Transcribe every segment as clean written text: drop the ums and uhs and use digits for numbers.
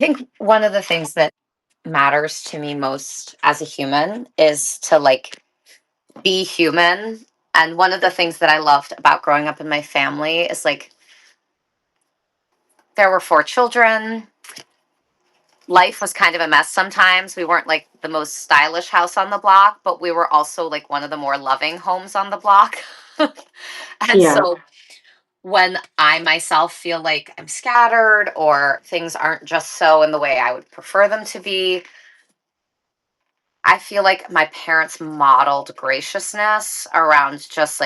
think one of the things that matters to me most as a human is to be human. And one of the things that I loved about growing up in my family is there were four children. Life was kind of a mess sometimes. We weren't like the most stylish house on the block, but we were also like one of the more loving homes on the block. And Yeah, so when I myself feel like I'm scattered or things aren't just so in the way I would prefer them to be, I feel like my parents modeled graciousness around just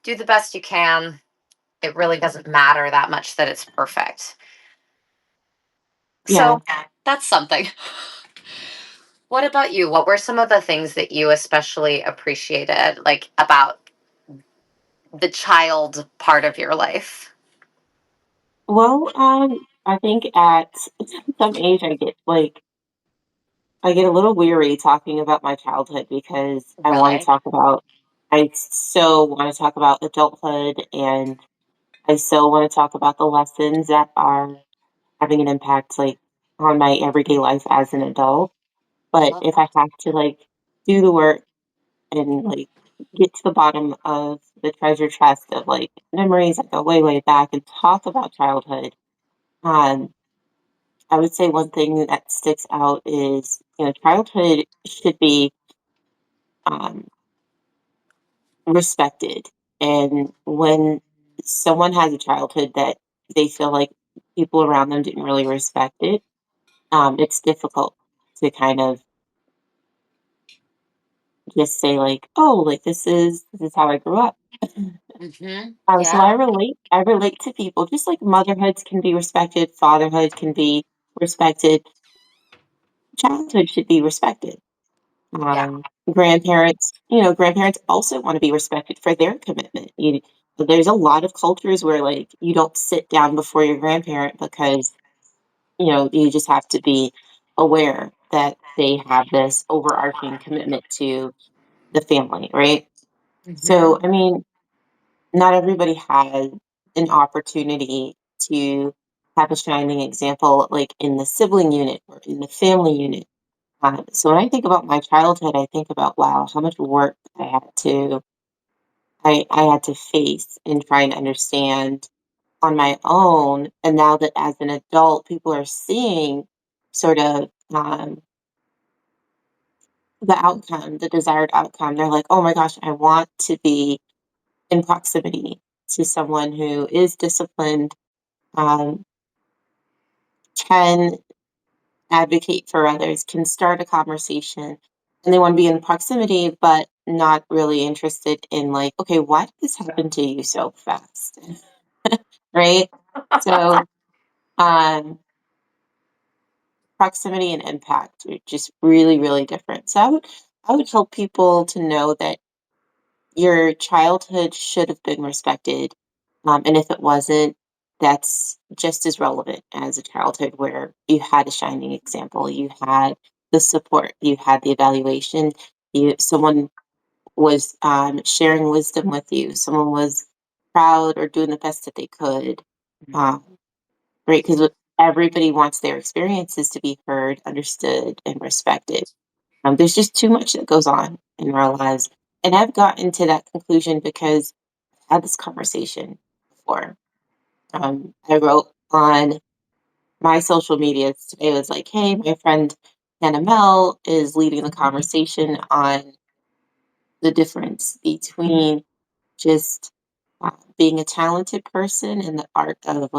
do the best you can. It really doesn't matter that much that it's perfect. yeah. So that's something. What about you? What were some of the things that you especially appreciated, like about the child part of your life? Well, I think at some age I get a little weary talking about my childhood because Really? I so want to talk about adulthood, and I so want to talk about the lessons that are having an impact on my everyday life as an adult. I But love if I that. have to do the work and get to the bottom of the treasure chest of memories that go way, way back and talk about childhood, um, I would say one thing that sticks out is, childhood should be um, respected. And when someone has a childhood that they feel like people around them didn't really respect it, it's difficult to kind of just say oh, this is how I grew up. So Yeah. I relate to people just like motherhoods can be respected, fatherhood can be respected, childhood should be respected. Yeah. Grandparents also want to be respected for their commitment. There's a lot of cultures where you don't sit down before your grandparent because you just have to be aware that they have this overarching commitment to the family, right? So, Hmm. I mean, not everybody has an opportunity to have a shining example like in the sibling unit or in the family unit. So when I think about my childhood, I think about wow, how much work I had to face and try and understand on my own. And now that as an adult, people are seeing sort of the outcome, the desired outcome. They're like, oh my gosh, I want to be in proximity to someone who is disciplined, um, can advocate for others, can start a conversation, and they want to be in proximity, but not really interested in okay, why did this happen to you so fast? Right? So, um, proximity and impact are just really, really different. So I would help people to know that your childhood should have been respected. And if it wasn't, that's just as relevant as a childhood where you had a shining example, you had the support, you had the evaluation, someone was sharing wisdom with you, someone was proud or doing the best that they could. Um, right? Because everybody wants their experiences to be heard, understood, and respected. There's just too much that goes on in our lives. And I've gotten to that conclusion because I had this conversation before. I wrote on my social media today was like, hey, my friend Hannah Mell is leading the conversation on the difference between just being a talented person and the art of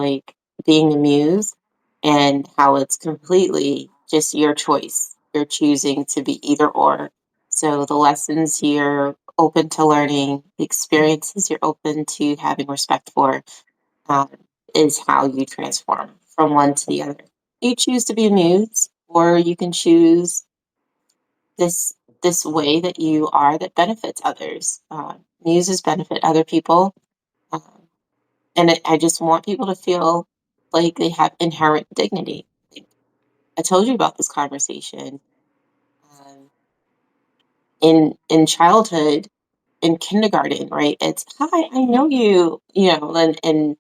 being a muse and how it's completely just your choice. You're choosing to be either or. So the lessons you're open to learning, the experiences you're open to having respect for, um, is how you transform from one to the other. You choose to be a muse, or you can choose this this way that you are that benefits others. Muses benefit other people, um, and I just want people to feel like they have inherent dignity. Like, I told you about this conversation in childhood, in kindergarten, right? It's hi, I know you, and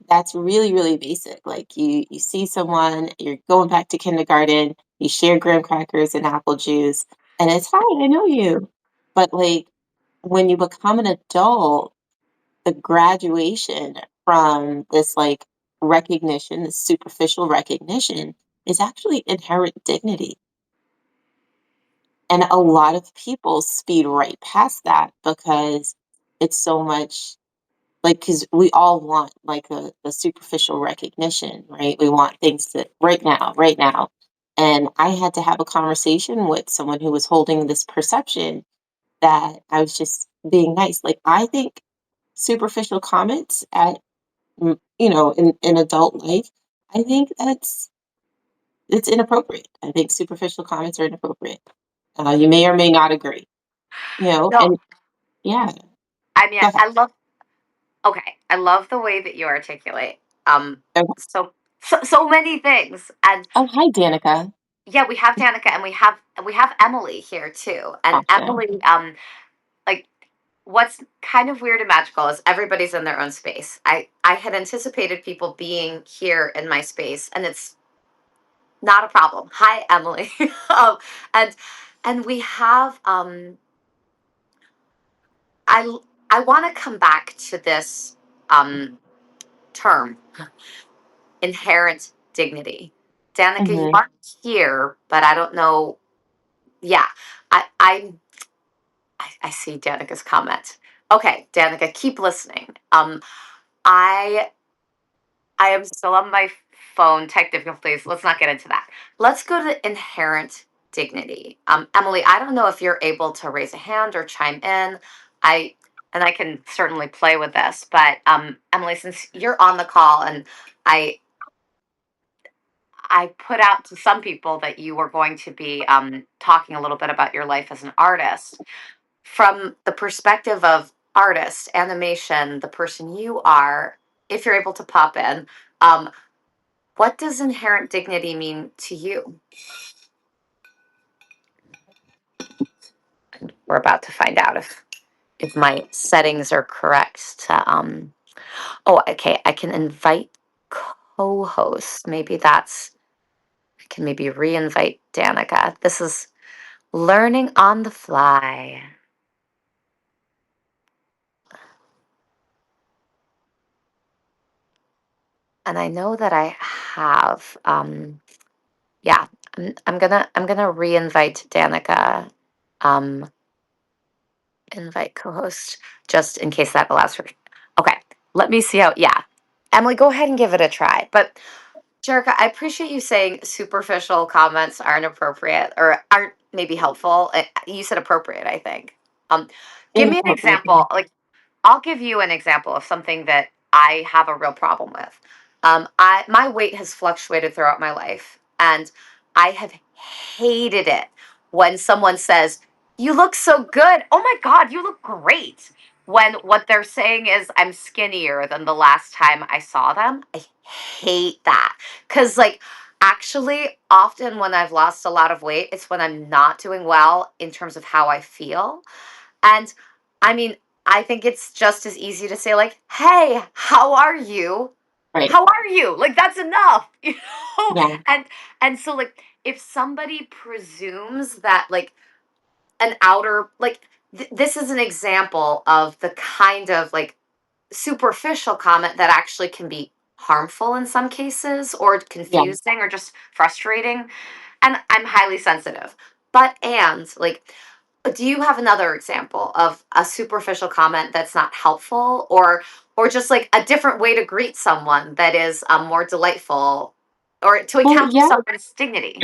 That's really, really basic. Like you see someone, you're going back to kindergarten, you share graham crackers and apple juice, and it's hi, I know you. But like when you become an adult, the graduation from this like recognition, this superficial recognition, is actually inherent dignity. And a lot of people speed right past that because it's so much like, because we all want like a superficial recognition, right? We want things to right now, right now. And I had to have a conversation with someone who was holding this perception that I was just being nice. Like, I think superficial comments at, in adult life, I think it's inappropriate. I think superficial comments are inappropriate. You may or may not agree, No, and yeah, I mean, go ahead. I love okay, I love the way that you articulate, um, Okay. so many things, and Oh, hi, Danica. yeah, we have Danica, and we have Emily here too, and Gotcha. Emily, like, what's kind of weird and magical is everybody's in their own space. I had anticipated people being here in my space, and it's not a problem. Hi, Emily. um, and we have I I want to come back to this um term, inherent dignity. Danica, you Hmm. aren't here, but I don't know. Yeah, I see Danica's comment. Okay, Danica, keep listening. I I am still on my phone. Tech difficulties. Let's not get into that. Let's go to inherent dignity. Emily, I don't know if you're able to raise a hand or chime in. I I can certainly play with this, but Emily, since you're on the call, and I I put out to some people that you were going to be talking a little bit about your life as an artist from the perspective of artist, animation, the person you are. If you're able to pop in, um, what does inherent dignity mean to you? We're about to find out if my settings are correct. Oh, okay. I can invite co-hosts. Maybe that's. I can maybe re-invite Danica. This is learning on the fly. And I know that I have. Yeah, I'm gonna re-invite Danica. Um, invite co-host just in case that allows for. Okay, let me see how. Yeah, Emily, go ahead and give it a try. But Jerica, I appreciate you saying superficial comments aren't appropriate or aren't maybe helpful. You said appropriate, I think. Um, give me an Inappropriate. example. Like, I'll give you an example of something that I have a real problem with. My weight has fluctuated throughout my life, and I have hated it when someone says, "You look so good." Oh my God, you look great. When what they're saying is I'm skinnier than the last time I saw them. I hate that. Cause like actually often when I've lost a lot of weight, it's when I'm not doing well in terms of how I feel. And I mean, I think it's just as easy to say like, "Hey, how are you? Right. How are you?" Like that's enough, you know? Yeah. And so like if somebody presumes that like an outer like this is an example of the kind of like superficial comment that actually can be harmful in some cases or Yeah. confusing or just frustrating, and I'm highly sensitive. But and like do you have another example of a superficial comment that's not helpful, or just like a different way to greet someone that is more delightful or to Well, encounter yeah. someone's dignity?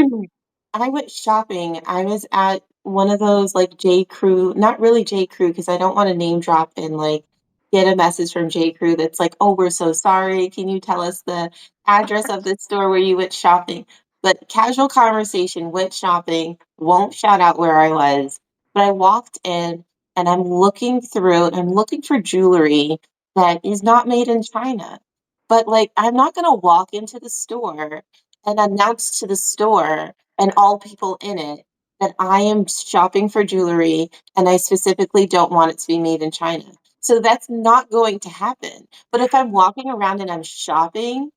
I went shopping. I was at one of those like J. Crew, not really J. Crew, because I don't want to name drop and like get a message from J. Crew that's like, oh, we're so sorry. Can you tell us the address of the store where you went shopping? But casual conversation, went shopping, won't shout out where I was. But I walked in and I'm looking through and I'm looking for jewelry that is not made in China. But like, I'm not going to walk into the store and announce to the store and all people in it that I am shopping for jewelry and I specifically don't want it to be made in China. So that's not going to happen. But if I'm walking around and I'm shopping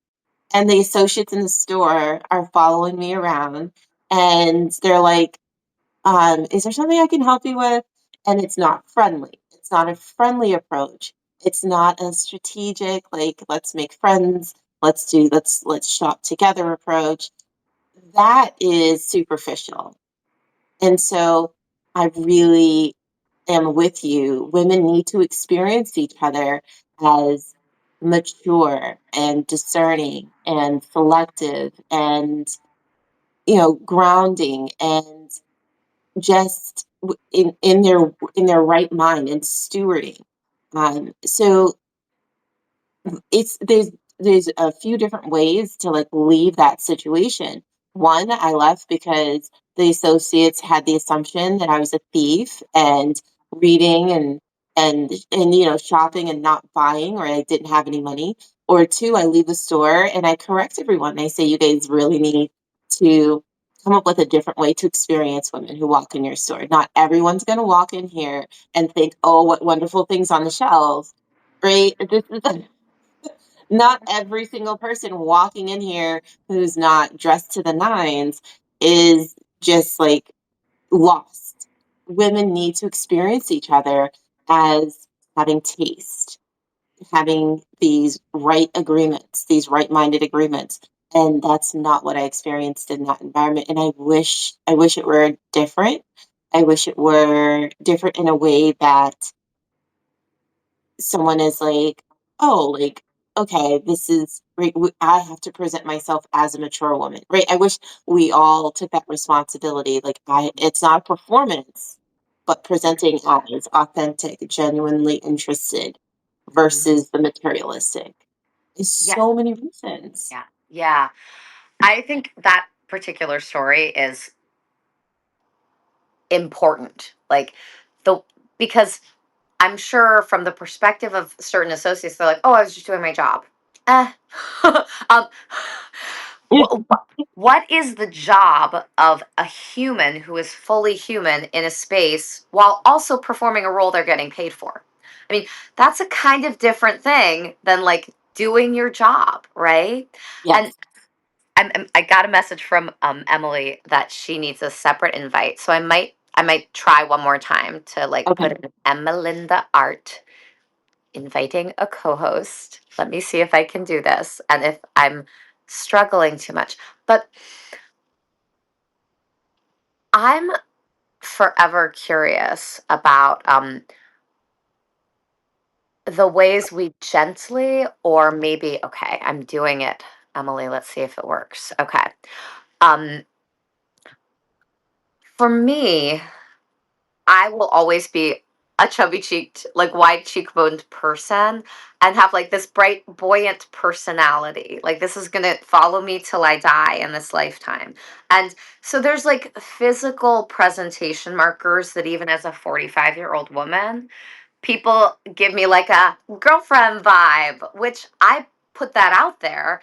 and the associates in the store are following me around and they're like, is there something I can help you with? And it's not friendly. It's not a friendly approach. It's not a strategic, like, let's make friends, let's shop together approach. That is superficial. And so I really am with you. Women need to experience each other as mature and discerning and selective and, grounding and just in their right mind and stewarding. So it's there's a few different ways to like leave that situation. One, I left because the associates had the assumption that I was a thief and reading and shopping and not buying, or I didn't have any money. Or two, I leave the store and I correct everyone. And I say, you guys really need to come up with a different way to experience women who walk in your store. Not everyone's going to walk in here and think, oh, what wonderful things on the shelves, right? This is not every single person walking in here who's not dressed to the nines is just like lost. Women need to experience each other as having taste, having these right agreements, these right minded agreements. And that's not what I experienced in that environment. And I wish it were different. I wish it were different in a way that someone is like, "Oh, like, okay, this is right, I have to present myself as a mature woman," right? I wish we all took that responsibility. Like, it's not a performance, but presenting as authentic, genuinely interested Mhm. versus the materialistic. Is Yeah, so many reasons. yeah, yeah. I think that particular story is important. Like the because I'm sure from the perspective of certain associates, they're like, "Oh, I was just doing my job." Eh. um, wh- what is the job of a human who is fully human in a space while also performing a role they're getting paid for? I mean, that's a kind of different thing than like doing your job, right? And Yes. I got a message from Emily that she needs a separate invite, so I might try one more time to like put Okay. in Emmelinda Art inviting a co-host. Let me see if I can do this and if I'm struggling too much. But I'm forever curious about the ways we gently, or maybe, okay, I'm doing it, Emily. Let's see if it works. Okay. Um, for me, I will always be a chubby cheeked, like wide cheekboned person and have like this bright, buoyant personality. Like this is gonna follow me till I die in this lifetime. And so there's like physical presentation markers that even as a 45-year-old woman, people give me like a girlfriend vibe, which I put that out there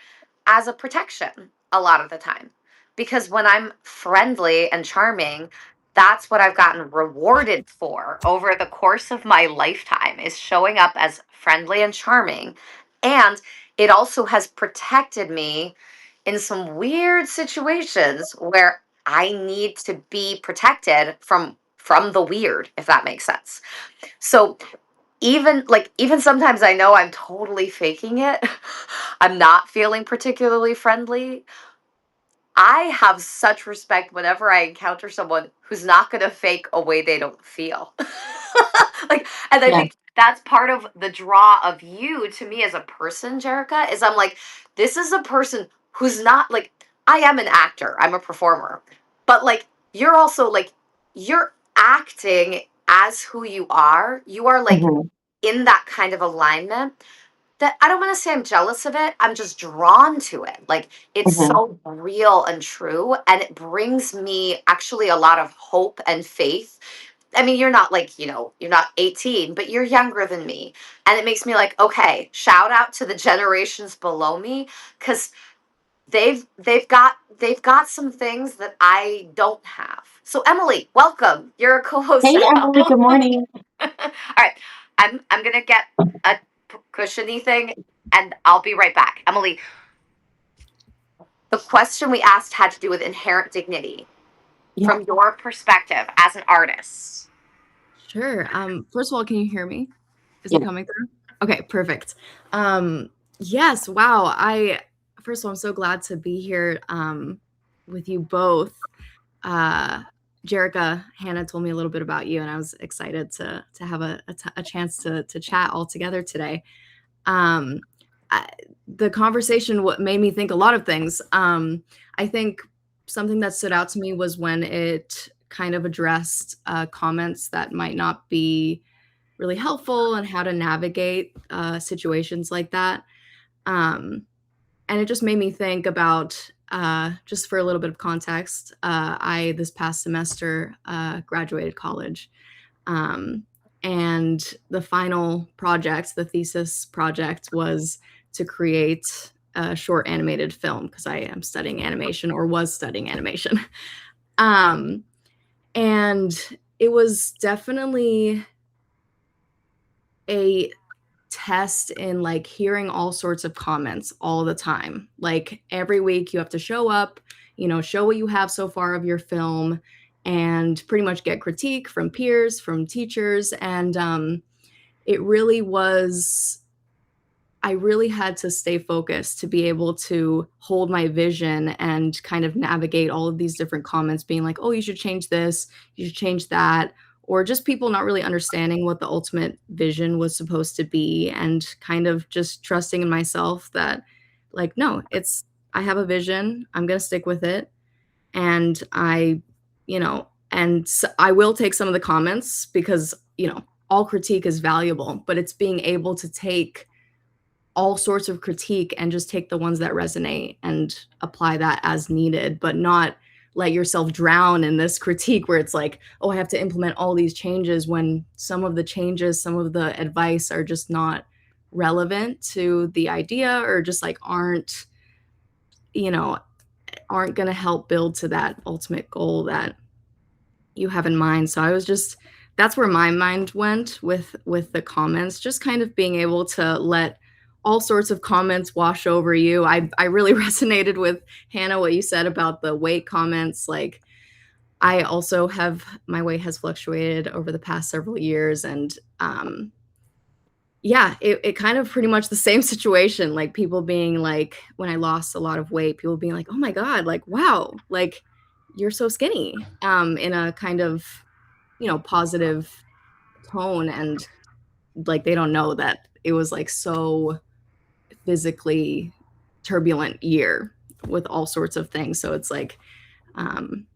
as a protection a lot of the time. Because when I'm friendly and charming, that's what I've gotten rewarded for over the course of my lifetime is showing up as friendly and charming. And it also has protected me in some weird situations where I need to be protected from the weird, if that makes sense. So even sometimes I know I'm totally faking it. I'm not feeling particularly friendly. I have such respect whenever I encounter someone who's not going to fake a way they don't feel. Like, and I Yeah. think that's part of the draw of you to me as a person, Jerica, is I'm like, this is a person who's not like, I am an actor, I'm a performer, but like, you're also like, you're acting as who you are. You are like Hmm. in that kind of alignment that I don't want to say I'm jealous of it. I'm just drawn to it. Like it's Hmm. so real and true. And it brings me actually a lot of hope and faith. I mean, you're not like, you're not 18, but you're younger than me. And it makes me like, okay, shout out to the generations below me because they've got some things that I don't have. So Emily, welcome. You're a co-host Hey, now. Emily. Good morning. All right. I'm gonna get a cushiony thing, and I'll be right back. Emily, the question we asked had to do with inherent dignity Yeah, from your perspective as an artist. Sure. First of all, can you hear me? Is it yeah, coming through? Okay, perfect. Um, yes, wow. First of all, I'm so glad to be here with you both. Uh, Jerica, Hannah told me a little bit about you, and I was excited to have a chance to chat all together today. Um, I, the conversation what made me think a lot of things. I think something that stood out to me was when it kind of addressed comments that might not be really helpful and how to navigate situations like that. Um, and it just made me think about just for a little bit of context. I this past semester graduated college, um, and the final project, the thesis project, was to create a short animated film because I am studying animation or was studying animation. um, and it was definitely a test in like hearing all sorts of comments all the time. Like every week you have to show up, show what you have so far of your film and pretty much get critique from peers, from teachers. And it really was I really had to stay focused to be able to hold my vision and kind of navigate all of these different comments being like, "Oh, you should change this, you should change that," or just people not really understanding what the ultimate vision was supposed to be and kind of just trusting in myself that like, "No, I have a vision, I'm gonna stick with it." And I will take some of the comments because, all critique is valuable, but it's being able to take all sorts of critique and just take the ones that resonate and apply that as needed, but not let yourself drown in this critique where it's like, oh, I have to implement all these changes when some of the changes, some of the advice are just not relevant to the idea or just like you know, aren't going to help build to that ultimate goal that you have in mind. So I was just that's where my mind went with the comments, just kind of being able to let all sorts of comments wash over you. I really resonated with Hannah what you said about the weight comments. Like I also have my weight has fluctuated over the past several years and yeah, it kind of pretty much the same situation, like people being like when I lost a lot of weight, people being like, "Oh my god, like wow, like you're so skinny." In a kind of, positive tone and like they don't know that it was like so physically turbulent year with all sorts of things. So it's like um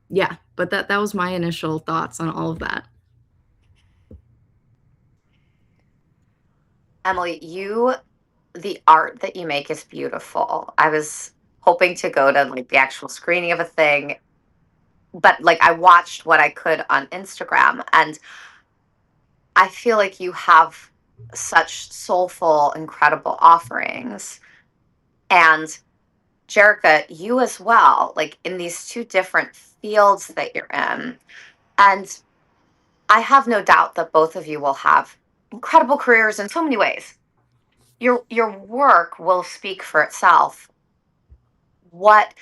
yeah, but that was my initial thoughts on all of that. Emily, the art that you make is beautiful. I was hoping to go to like the actual screening of a thing, but like I watched what I could on Instagram, and I feel like you have such soulful, incredible offerings. And Jerica, you as well, like in these two different fields that you're in. And I have no doubt that both of you will have incredible careers in so many ways. Your work will speak for itself. What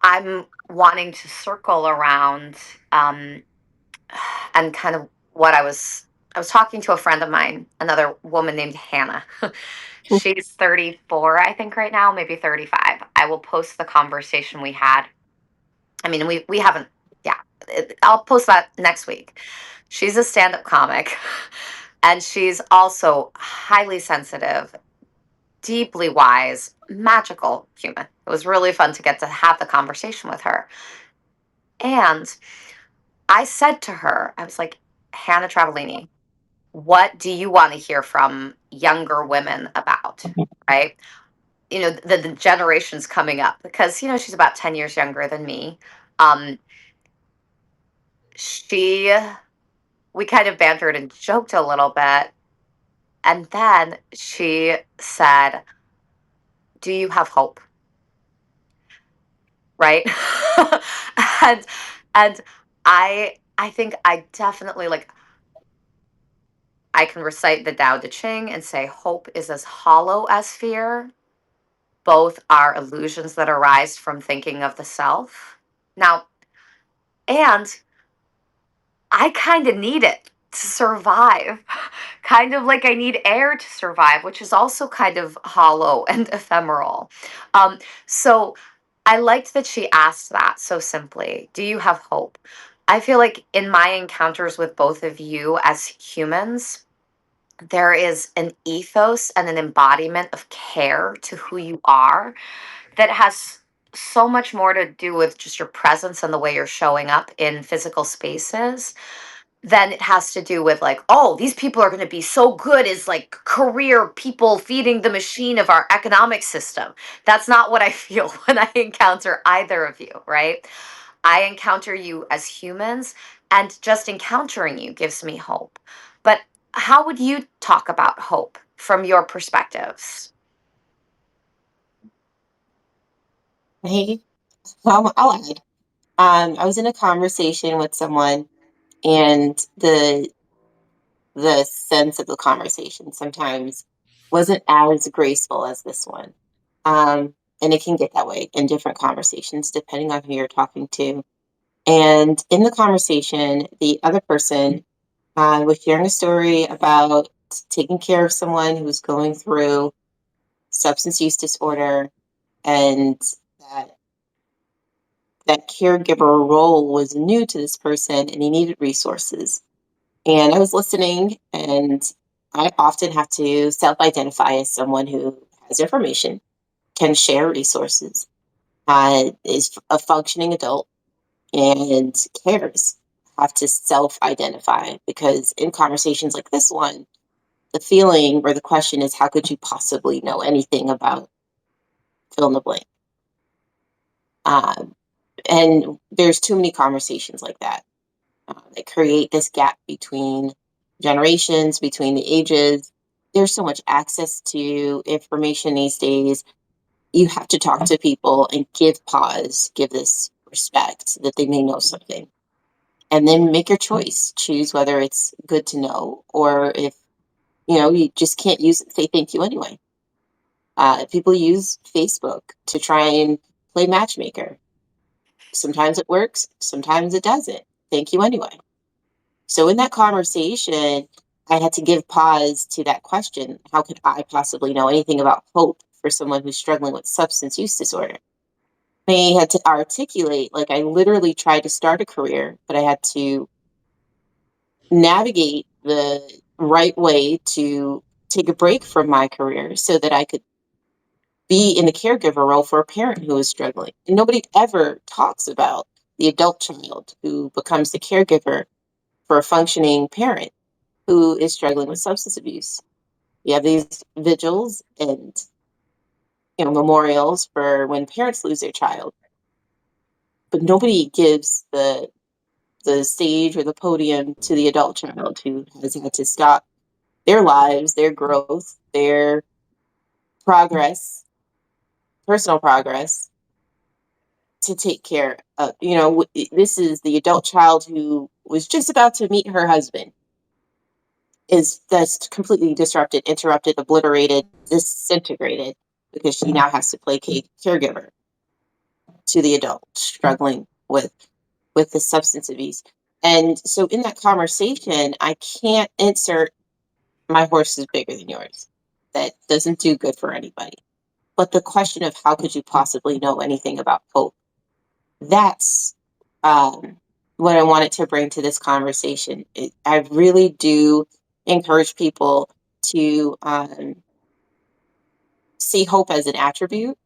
I'm wanting to circle around, um, and kind of what I was talking to a friend of mine, another woman named Hannah. She's 34, I think, right now, maybe 35. I will post the conversation we had. I mean, we haven't, yeah, I'll post that next week. She's a stand up comic, and she's also highly sensitive, deeply wise, magical human. It was really fun to get to have the conversation with her. And I said to her, I was like, Hannah Travellini, what do you want to hear from younger women about? Right? The generations coming up, because she's about 10 years younger than me. um she We kind of bantered and joked a little bit, and then she said, do you have hope? Right? and and I think I definitely, like, I can recite the Tao Te Ching and say, hope is as hollow as fear. Both are illusions that arise from thinking of the self. Now, and I kind of need it to survive, kind of like I need air to survive, which is also kind of hollow and ephemeral. So I liked that she asked that so simply. Do you have hope? I feel like in my encounters with both of you as humans, there is an ethos and an embodiment of care to who you are that has so much more to do with just your presence and the way you're showing up in physical spaces than it has to do with like, oh, these people are going to be so good as like career people feeding the machine of our economic system. That's not what I feel when I encounter either of you, right? I encounter you as humans, and just encountering you gives me hope. But how would you talk about hope from your perspectives? Hey, I'll add. I was in a conversation with someone, and the sense of the conversation sometimes wasn't as graceful as this one. And it can get that way in different conversations, depending on who you're talking to. And in the conversation, the other person was sharing a story about taking care of someone who was going through substance use disorder, and that that caregiver role was new to this person and he needed resources. And I was listening, and I often have to self identify as someone who has information, can share resources, is a functioning adult, and cares. Have to self identify because in conversations like this one, the feeling or the question is, how could you possibly know anything about fill in the blank? Um, and there's too many conversations like that that create this gap between generations, between the ages. There's so much access to information these days. You have to talk to people and give pause, give this respect that they may know something, and then make your choice. Choose whether it's good to know or if you just can't use it. Say thank you anyway. People use Facebook to try and play matchmaker. Sometimes it works, sometimes it doesn't. Thank you anyway. So in that conversation, I had to give pause to that question. How could I possibly know anything about hope for someone who's struggling with substance use disorder? I had to articulate, like, I literally tried to start a career, but I had to navigate the right way to take a break from my career so that I could be in the caregiver role for a parent who is struggling. And nobody ever talks about the adult child who becomes the caregiver for a functioning parent who is struggling with substance abuse. You have these vigils and memorials for when parents lose their child, but nobody gives the stage or the podium to the adult child who has had to stop their lives, their growth, their progress, personal progress, to take care of. This is the adult child who was just about to meet her husband, is that's completely disrupted, interrupted, obliterated, disintegrated because she now has to play caregiver to the adult struggling with the substance abuse. And so in that conversation, I can't insert my horse is bigger than yours. That doesn't do good for anybody. But the question of how could you possibly know anything about hope? That's what I wanted to bring to this conversation. I really do encourage people to see hope as an attribute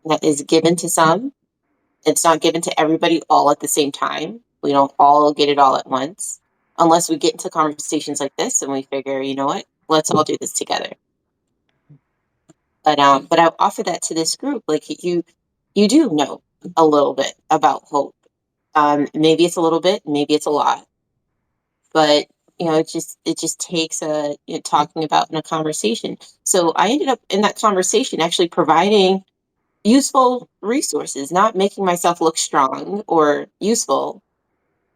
that is given to some. It's not given to everybody all at the same time. We don't all get it all at once, unless we get into conversations like this and we figure, you know what, let's all do this together. But I offer that to this group. Like you do know a little bit about hope. Maybe it's a little bit, maybe it's a lot, but it just takes talking about in a conversation. So I ended up in that conversation actually providing useful resources, not making myself look strong or useful,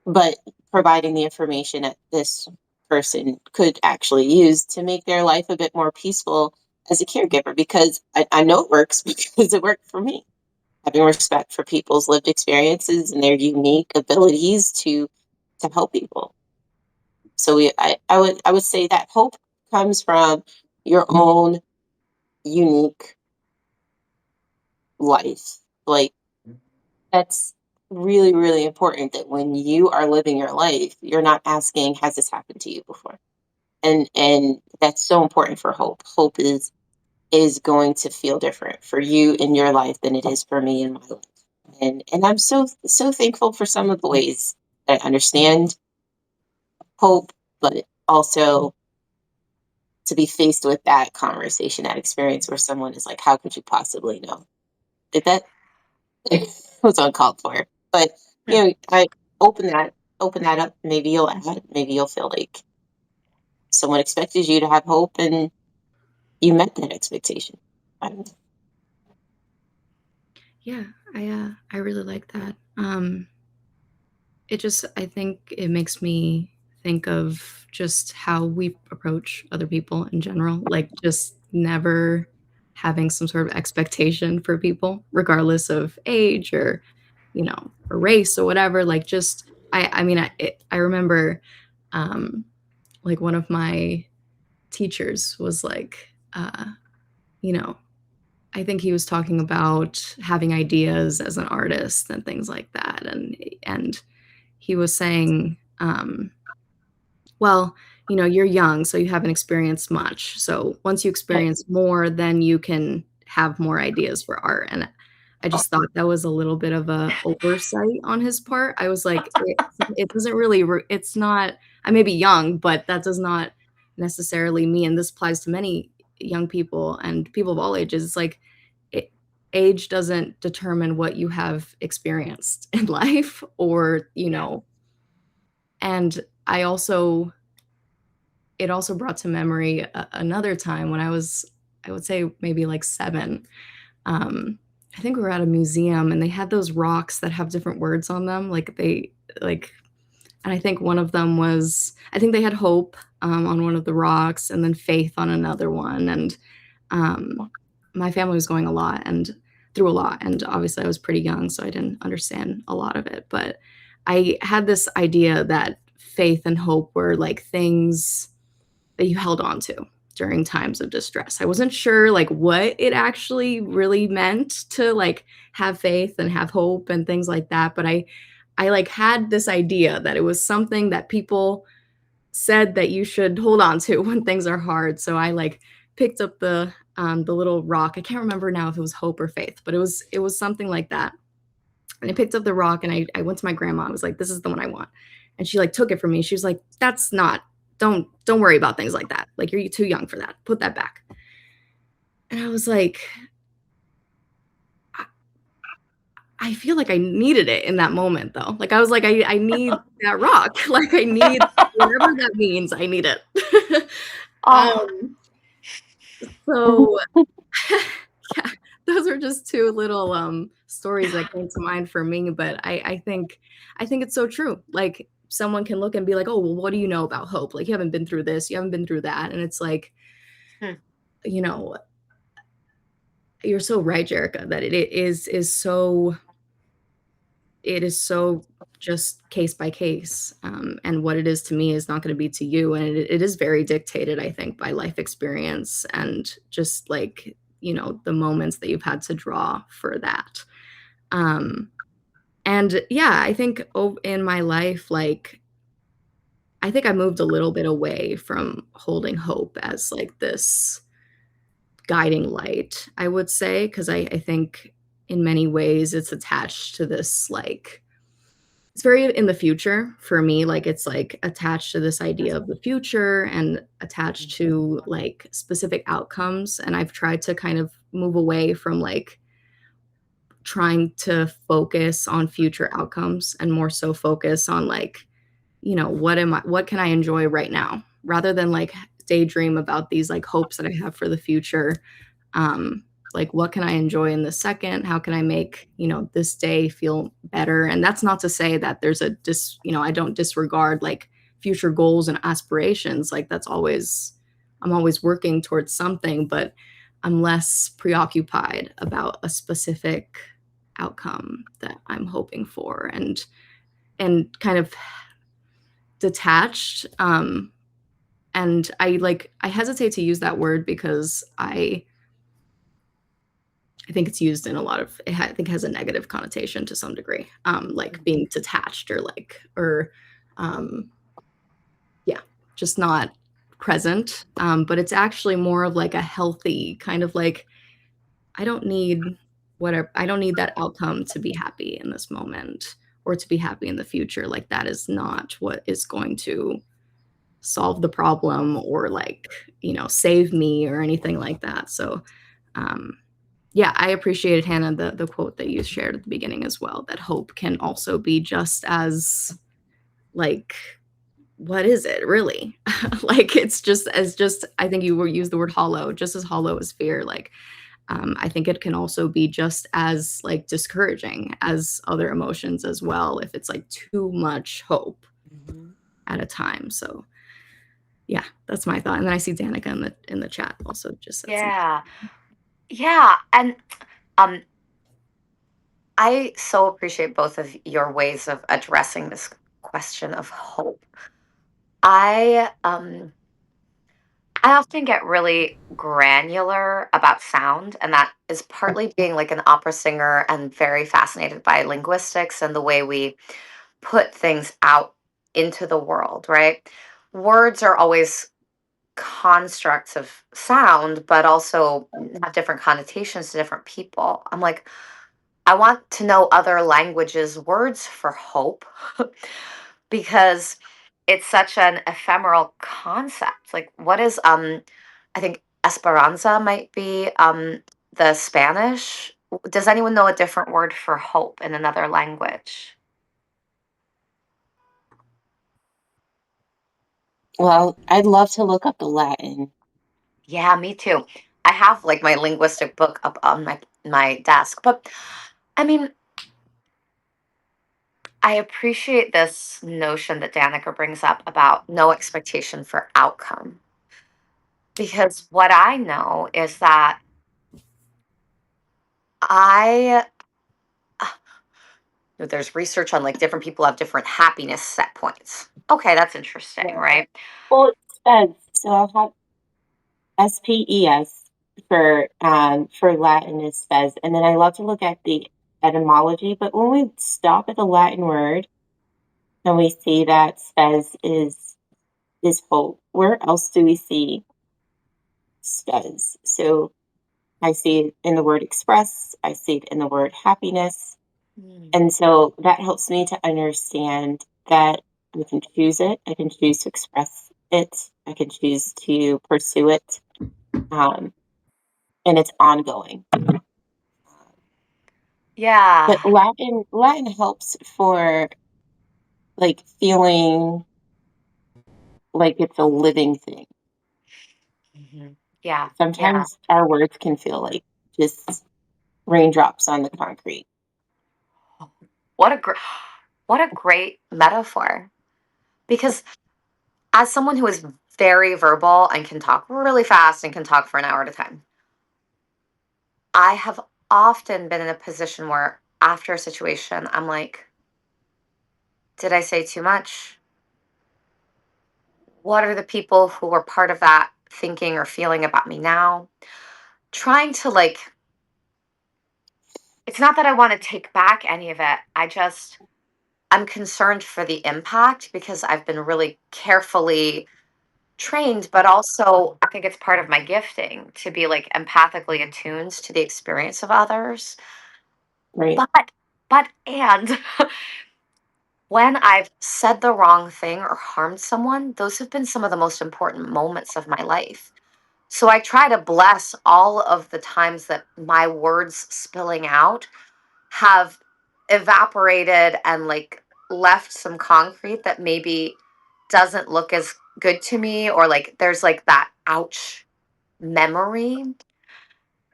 but providing the information that this person could actually use to make their life a bit more peaceful as a caregiver, because I know it works because it worked for me. Having respect for people's lived experiences and their unique abilities to help people. So I would say that hope comes from your own unique life. Like, that's really, really important, that when you are living your life, you're not asking, has this happened to you before? And that's so important for hope. Hope is going to feel different for you in your life than it is for me in my life. And I'm so thankful for some of the ways that I understand hope, but also to be faced with that conversation, that experience where someone is like, how could you possibly know? Did that was uncalled for. But I open that open that up. Maybe you'll add, maybe you'll feel like someone expected you to have hope and you met that expectation. I don't know. Yeah, I really like that. It just, I think it makes me think of just how we approach other people in general, like just never having some sort of expectation for people, regardless of age or race or whatever. Like just, I mean, I remember, um, like one of my teachers was like, you know, I think he was talking about having ideas as an artist and things like that, and he was saying, well, you're young, so you haven't experienced much. So once you Right. experience more, then you can have more ideas for art. And I just thought that was a little bit of a oversight on his part. I was like, it doesn't really, it's not, I may be young, but that does not necessarily mean, and this applies to many young people and people of all ages. It's like, it, age doesn't determine what you have experienced in life and it also brought to memory another time when I would say maybe like 7. I think we were at a museum and they had those rocks that have different words on them. Like, and I think one of them was, I think they had hope on one of the rocks and then faith on another one. And um, my family was going a lot and through a lot. And obviously I was pretty young, so I didn't understand a lot of it. But I had this idea that faith and hope were like things that you held on to during times of distress. I wasn't sure like what it actually really meant to like have faith and have hope and things like that, but I like had this idea that it was something that people said that you should hold on to when things are hard. So I like picked up the little rock. I can't remember now if it was hope or faith, but it was something like that. And I picked up the rock and I went to my grandma. I was like, this is the one I want. And she like took it from me. She was like, that's not, don't worry about things like that. Like you're too young for that. Put that back. And I was like, I feel like I needed it in that moment though. Like I was like, I need that rock. Like I need whatever that means, I need it. Oh, um, so yeah, those are just two little stories that came to mind for me. But I think it's so true. Like someone can look and be like, oh, well, what do you know about hope? Like you haven't been through this, you haven't been through that. And it's like, hmm. you know, you're so right, Jerica, that it is so just case by case. And what it is to me is not going to be to you. And it is very dictated, I think, by life experience and just like, the moments that you've had to draw for that. Um, and yeah, I think in my life, like, I think I moved a little bit away from holding hope as like this guiding light, I would say, because I think in many ways it's attached to this like it's very in the future for me, like, it's, like, attached to this idea of the future and attached to, like, specific outcomes, and I've tried to kind of move away from, like, trying to focus on future outcomes and more so focus on, like, what can I enjoy right now? Rather than, like, daydream about these, like, hopes that I have for the future, um, like, what can I enjoy in the second? How can I make, this day feel better? And that's not to say that there's I don't disregard like future goals and aspirations, like that's always, I'm always working towards something, but I'm less preoccupied about a specific outcome that I'm hoping for, and kind of detached. And I hesitate to use that word because I think it's used in a lot of, I think it has a negative connotation to some degree, like being detached or yeah, just not present. But it's actually more of like a healthy kind of like, I don't need I don't need that outcome to be happy in this moment or to be happy in the future. Like that is not what is going to solve the problem or like, save me or anything like that. So, um, yeah, I appreciated, Hannah, the quote that you shared at the beginning as well, that hope can also be just as like, what is it really? Like it's just I think you use the word hollow, just as hollow as fear. Like I think it can also be just as like discouraging as other emotions as well if it's like too much hope at a time. So yeah, that's my thought. And then I see Danica in the chat also just said something. Yeah. Yeah. And um I so appreciate both of your ways of addressing this question of hope. I often get really granular about sound, and that is partly being like an opera singer and very fascinated by linguistics and the way we put things out into the world, right? Words are always constructs of sound, but also have different connotations to different people. I'm like, I want to know other languages' words for hope because it's such an ephemeral concept. Like, what is I think Esperanza might be the Spanish. Does anyone know a different word for hope in another language? Well, I'd love to look up the Latin. Yeah, me too. I have like my linguistic book up on my desk, but I mean, I appreciate this notion that Danica brings up about no expectation for outcome. Because what I know is that I there's research on like different people have different happiness set points. Okay, that's interesting, right? Well, it says so. I'll have SPES for Latin is spes, and then I love to look at the etymology. But when we stop at the Latin word and we see that spes is hope, where else do we see spes? So I see it in the word express. I see it in the word happiness, Mm. and so that helps me to understand that I can choose it. I can choose to express it. I can choose to pursue it. Um, and it's ongoing. But Yeah. Latin helps for like feeling like it's a living thing. Yeah. Yeah. Sometimes our words can feel like just raindrops on the concrete. What a great what a great metaphor. Because as someone who is very verbal and can talk really fast and can talk for an hour at a time, I have often been in a position where after a situation, I'm like, did I say too much? What are the people who were part of that thinking or feeling about me now? Trying to like, it's not that I want to take back any of it. I'm concerned for the impact because I've been really carefully trained, but also I think it's part of my gifting to be like empathically attuned to the experience of others. Right. And when I've said the wrong thing or harmed someone, those have been some of the most important moments of my life. So I try to bless all of the times that my words spilling out have evaporated and like left some concrete that maybe doesn't look as good to me, or like there's like that ouch memory.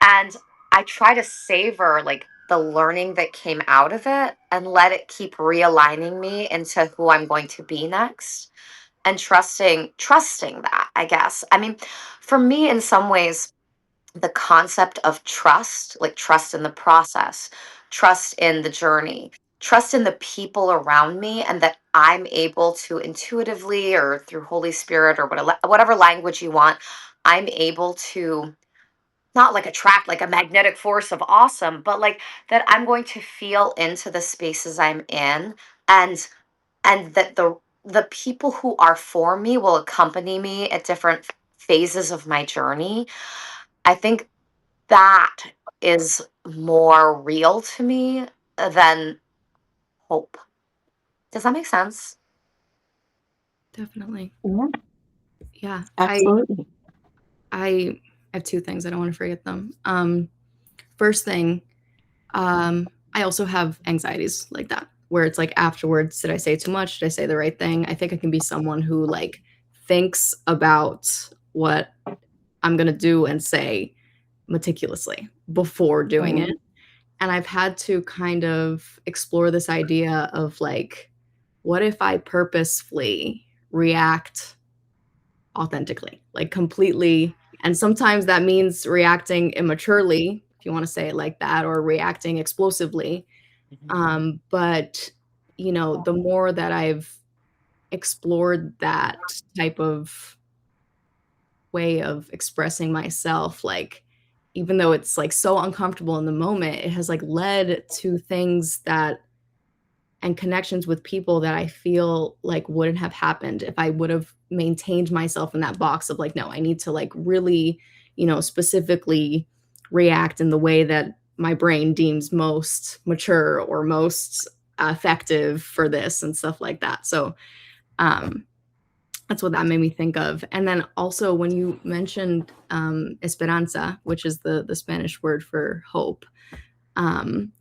And I try to savor like the learning that came out of it and let it keep realigning me into who I'm going to be next. and trusting that, I guess. I mean, for me, in some ways, the concept of trust, like trust in the process, trust in the journey, trust in the people around me, and that I'm able to intuitively or through Holy Spirit or whatever language you want, I'm able to not like attract like a magnetic force of awesome, but like that I'm going to feel into the spaces I'm in, and that the people who are for me will accompany me at different phases of my journey. I think that is more real to me than hope. Does that make sense? Definitely. Yeah, Yeah. absolutely. I have two things. I don't want to forget them. First thing, I also have anxieties like that, where it's like afterwards, did I say too much? Did I say the right thing? I think I can be someone who like thinks about what I'm gonna do and say meticulously before doing it. Mhm. And I've had to kind of explore this idea of like, what if I purposefully react authentically, like completely. And sometimes that means reacting immaturely, if you want to say it like that, or reacting explosively. Mhm. But, the more that I've explored that type of way of expressing myself, like, even though it's like so uncomfortable in the moment, it has like led to things that and connections with people that I feel like wouldn't have happened if I would have maintained myself in that box of like, no, I need to like really, specifically react in the way that my brain deems most mature or most effective for this and stuff like that. So, um, that's what that made me think of. And then also when you mentioned esperanza, which is the Spanish word for hope, um,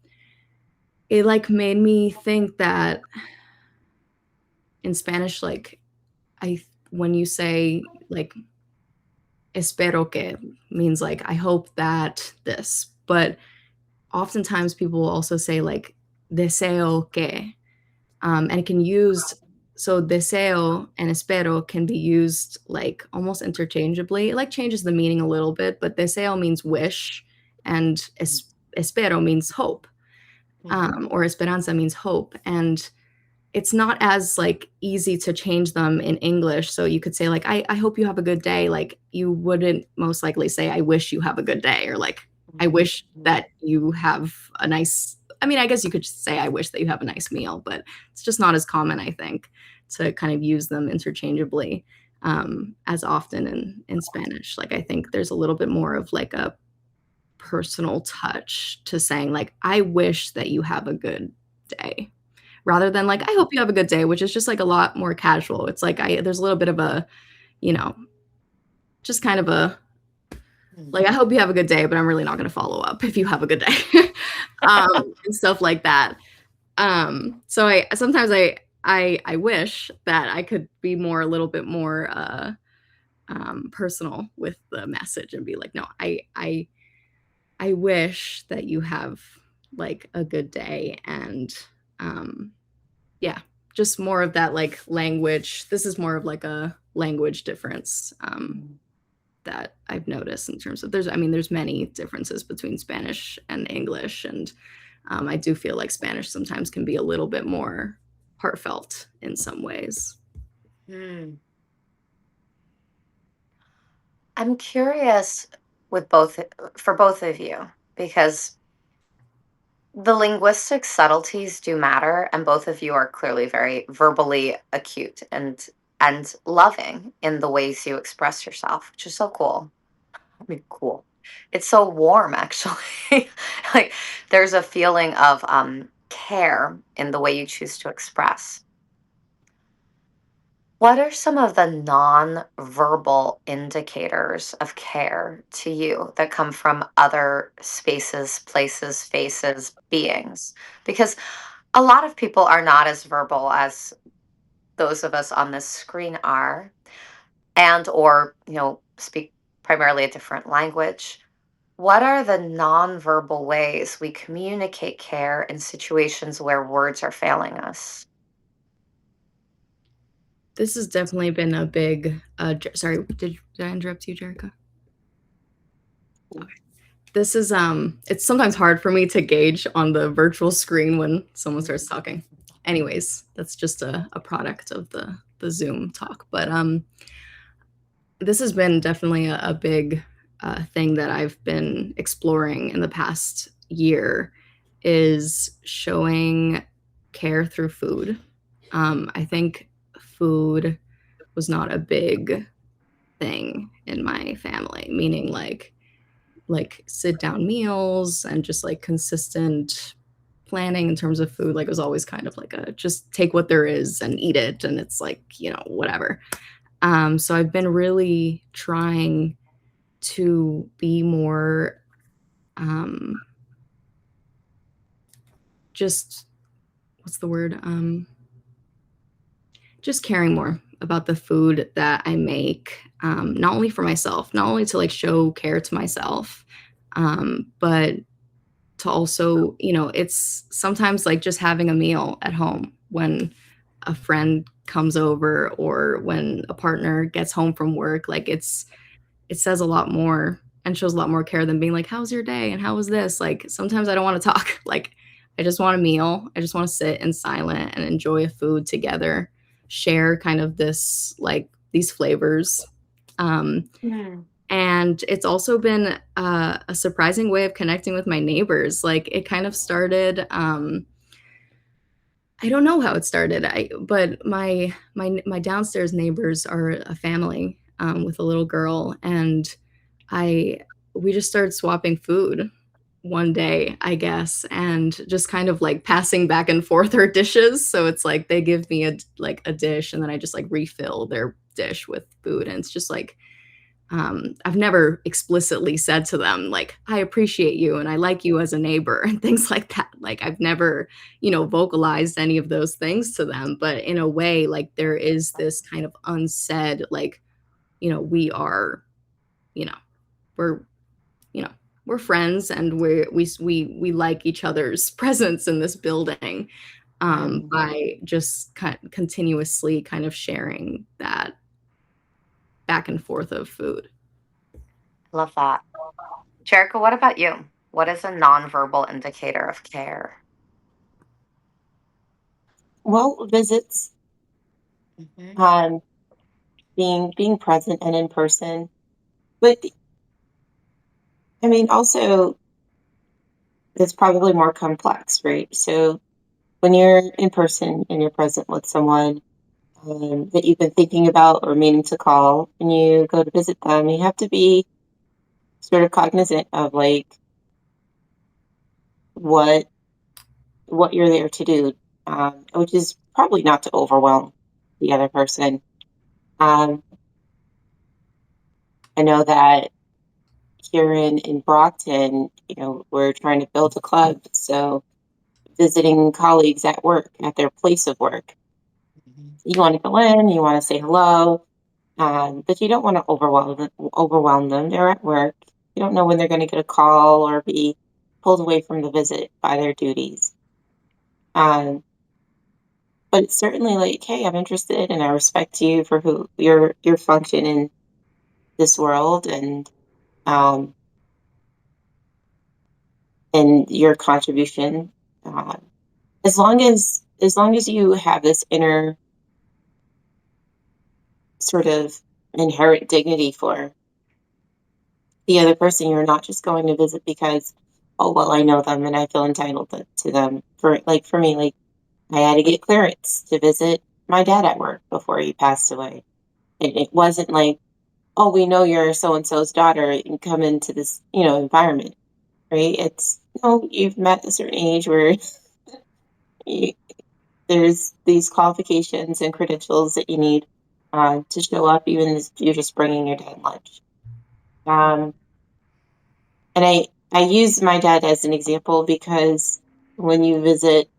it like made me think that in Spanish, like I when you say like espero que means like I hope that this, but oftentimes people will also say like deseo que, and it can use so deseo and espero can be used like almost interchangeably. It like changes the meaning a little bit, but deseo means wish, and espero means hope, Mhm. or esperanza means hope, and it's not as like easy to change them in English. So you could say like, I hope you have a good day. Like you wouldn't most likely say, I wish you have a good day, or like, I Mhm. wish that you have a nice, I mean, I guess you could just say, I wish that you have a nice meal, but it's just not as common, I think, to kind of use them interchangeably as often in Spanish. Like I think there's a little bit more of like a personal touch to saying like, I wish that you have a good day, rather than like, I hope you have a good day, which is just like a lot more casual. It's like there's a little bit of a, you know, just kind of a Mhm. like, I hope you have a good day, but I'm really not going to follow up if you have a good day, and stuff like that. So I sometimes I wish that I could be more a little bit more personal with the message and be like, no, I wish that you have like a good day, and um, yeah, just more of that like language. This is more of like a language difference that I've noticed in terms of there's many differences between Spanish and English, and I do feel like Spanish sometimes can be a little bit more heartfelt in some ways. Hmm. I'm curious with both for both of you because the linguistic subtleties do matter, and both of you are clearly very verbally acute and loving in the ways you express yourself, which is so cool. I mean, cool. It's so warm, actually. Like there's a feeling of care in the way you choose to express. What are some of the non-verbal indicators of care to you that come from other spaces, places, faces, beings? Because a lot of people are not as verbal as those of us on this screen are, and or, speak primarily a different language. What are the non-verbal ways we communicate care in situations where words are failing us? This has definitely been a big, sorry, did I interrupt you, Jerica? This is it's sometimes hard for me to gauge on the virtual screen when someone starts talking. Anyways, that's just a product of the Zoom talk. But this has been definitely a big thing that I've been exploring in the past year is showing care through food. I think food was not a big thing in my family, meaning like sit down meals and just like consistent planning in terms of food. Like it was always kind of like a just take what there is and eat it, and it's like, you know, whatever. So I've been really trying to be more just what's the word? Just caring more about the food that I make, not only for myself, not only to like show care to myself, but to also, you know, it's sometimes like just having a meal at home when a friend comes over or when a partner gets home from work. Like it says a lot more and shows a lot more care than being like, how's your day and how was this? Like sometimes I don't want to talk. Like I just want a meal. I just want to sit in silent and enjoy a food together, share kind of this like these flavors. Hmm. And it's also been a surprising way of connecting with my neighbors. Like it kind of started. I don't know how it started. But my downstairs neighbors are a family with a little girl, and I we just started swapping food one day, I guess, and just kind of like passing back and forth our dishes. So it's like they give me a dish, and then I just like refill their dish with food, and it's just like I've never explicitly said to them, like, I appreciate you and I like you as a neighbor and things like that. Like, I've never, you know, vocalized any of those things to them. But in a way, like, there is this kind of unsaid, like, you know, we are, you know, we're, you know, we're friends and we like each other's presence in this building by just continuously kind of sharing that back and forth of food. Love that. Jerica, what about you? What is a nonverbal indicator of care? Well, visits, Hmm. um, being present and in person. But I mean, also it's probably more complex, right? So when you're in person and you're present with someone that you've been thinking about or meaning to call, and you go to visit them, you have to be sort of cognizant of like what what you're there to do, which is probably not to overwhelm the other person. Um, I know that here in Brockton, you know, we're trying to build a club, so visiting colleagues at work, at their place of work. You want to go in, you want to say hello, but you don't want to overwhelm them. They're at work. You don't know when they're going to get a call or be pulled away from the visit by their duties. Um, but it's certainly like, hey, I'm interested and I respect you for who your function in this world um, and your contribution. Uh, as long as you have this inner sort of inherent dignity for the other person, you're not just going to visit because, oh well, I know them and I feel entitled to them. For me, like I had to get clearance to visit my dad at work before he passed away. It wasn't like, oh, we know you're so and so's daughter and come into this, environment, right? It's no, you've met a certain age where you, there's these qualifications and credentials that you need to show up, even if you're just bringing your dad lunch. Um, and I use my dad as an example because when you visit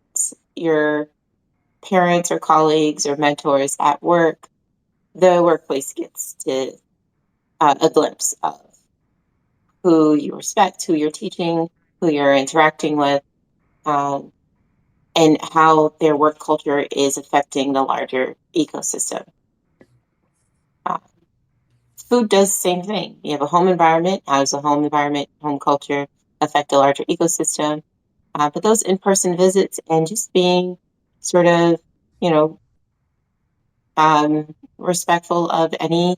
your parents or colleagues or mentors at work, the workplace gets to a glimpse of who you respect, who you're teaching, who you're interacting with, um, and how their work culture is affecting the larger ecosystem. food does the same thing. You have a home environment. How does a home environment, home culture affect a larger ecosystem? But those in-person visits and just being sort of, you know, respectful of any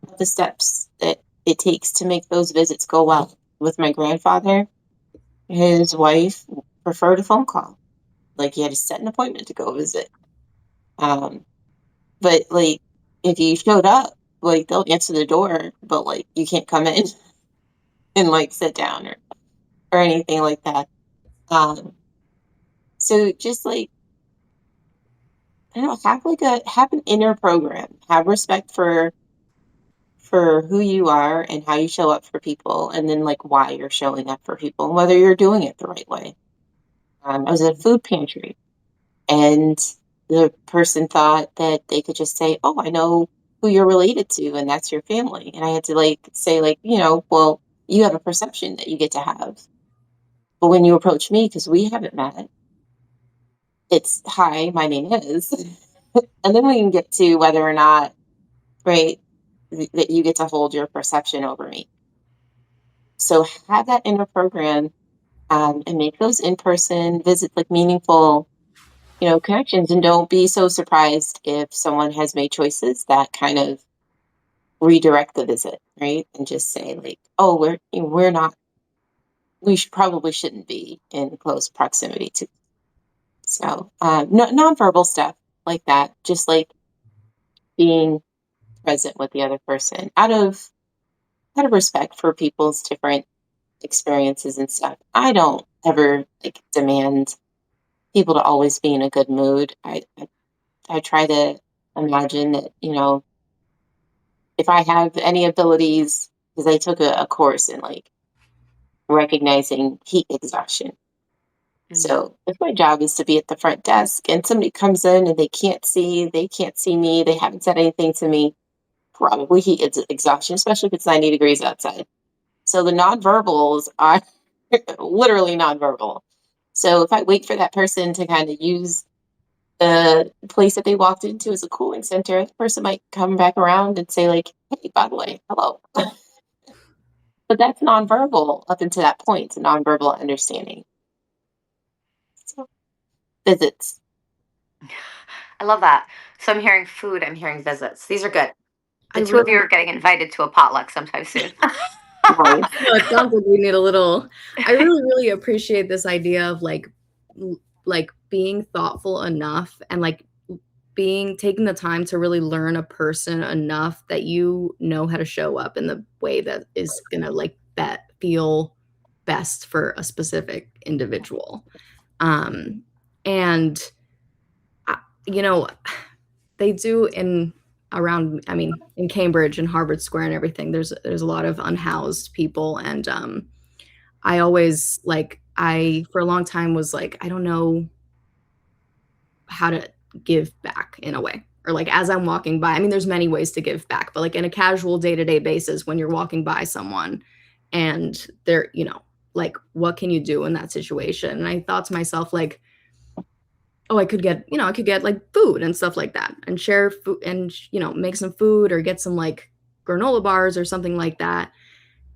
of the steps that it takes to make those visits go well. With my grandfather, his wife preferred a phone call. Like he had to set an appointment to go visit. Um, but like if you showed up, like they'll answer the door, but like you can't come in and like sit down or anything like that. Um, so just like I don't know, have an inner program. Have respect for who you are and how you show up for people, and then like why you're showing up for people and whether you're doing it the right way. I was at a food pantry, and the person thought that they could just say, "Oh, I know who you're related to, and that's your family." And I had to like say, like, well, you have a perception that you get to have, but when you approach me, because we haven't met, it's hi, my name is, and then we can get to whether or not, right, that you get to hold your perception over me. So have that inner program, and make those in-person visits like meaningful, connections, and don't be so surprised if someone has made choices that kind of redirect the visit, right? And just say like, oh, we're not, probably shouldn't be in close proximity to. So nonverbal stuff like that, just like being present with the other person out of respect for people's different experiences and stuff. I don't ever like demand people to always be in a good mood. I try to imagine that, if I have any abilities, because I took a course in like recognizing heat exhaustion. Mm. So if my job is to be at the front desk and somebody comes in and they can't see me, they haven't said anything to me, probably exhaustion, especially if it's 90 degrees outside. So the nonverbals are literally nonverbal. So if I wait for that person to kind of use the place that they walked into as a cooling center, the person might come back around and say like, "Hey, by the way, hello." But that's nonverbal up until that point. It's a nonverbal understanding. So visits. I love that. So I'm hearing food, I'm hearing visits. These are good. I The two of you really are getting invited to a potluck sometime soon. Nice. no, it sounds like we need a little. I really, really appreciate this idea of like being thoughtful enough and like being taking the time to really learn a person enough that you know how to show up in the way that is gonna like feel best for a specific individual. And you know, they do in around, I mean, in Cambridge and Harvard Square and everything, there's a lot of unhoused people. And I always like I for a long time was like, I don't know how to give back in a way. Or like as I'm walking by, I mean, there's many ways to give back, but like in a casual day-to-day basis, when you're walking by someone and they're, like what can you do in that situation? And I thought to myself, like, oh, I could get like food and stuff like that and share food and, make some food or get some like granola bars or something like that.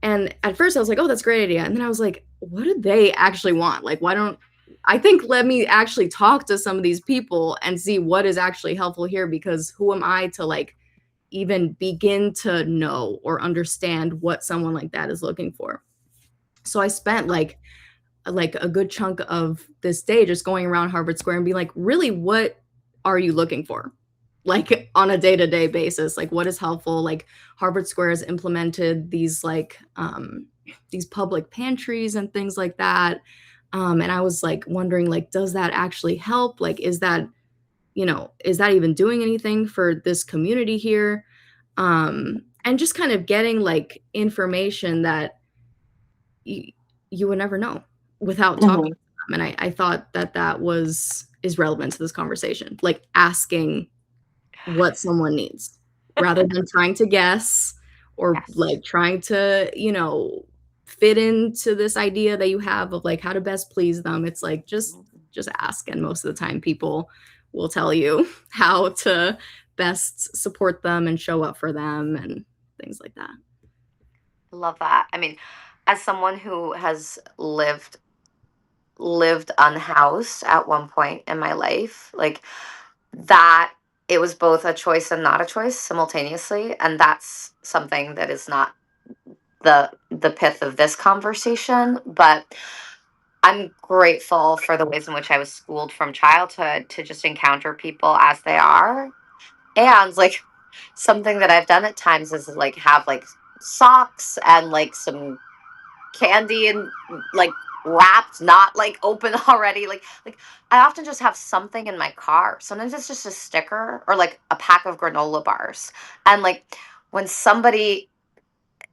And at first I was like, oh, that's a great idea. And then I was like, what do they actually want? Like, why don't I think let me actually talk to some of these people and see what is actually helpful here, because who am I to like even begin to know or understand what someone like that is looking for? So I spent like a good chunk of this day just going around Harvard Square and being like, really, what are you looking for? Like on a day-to-day basis, like what is helpful? Like Harvard Square has implemented these public pantries and things like that. And I was like wondering, like, does that actually help? Like, is that even doing anything for this community here? And just kind of getting like information that you, you would never know without talking Hmm. to them. And I thought that is relevant to this conversation, like asking what someone needs rather than trying to guess or Yes. like trying to, fit into this idea that you have of like how to best please them. It's like just ask, and most of the time people will tell you how to best support them and show up for them. And things like that. Love that. I mean, as someone who has lived unhoused at one point in my life, like that, it was both a choice and not a choice simultaneously, and that's something that is not the pith of this conversation, but I'm grateful for the ways in which I was schooled from childhood to just encounter people as they are. And like something that I've done at times is like have like socks and like some candy and like wrapped, not like open already. Like I often just have something in my car. Sometimes it's just a sticker or like a pack of granola bars. And like when somebody,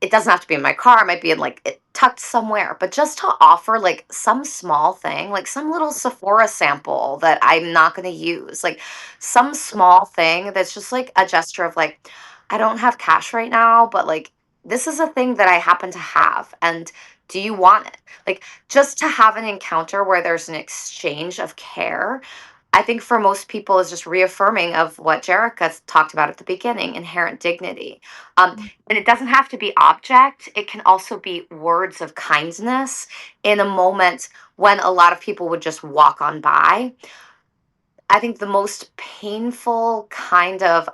it doesn't have to be in my car, it might be in like it tucked somewhere, but just to offer like some small thing, like some little Sephora sample that I'm not going to use, like some small thing that's just like a gesture of like, I don't have cash right now, but like this is a thing that I happen to have, and do you want it? Like just to have an encounter where there's an exchange of care, I think for most people is just reaffirming of what Jerica talked about at the beginning, inherent dignity. And it doesn't have to be object, it can also be words of kindness in a moment when a lot of people would just walk on by. I think the most painful kind of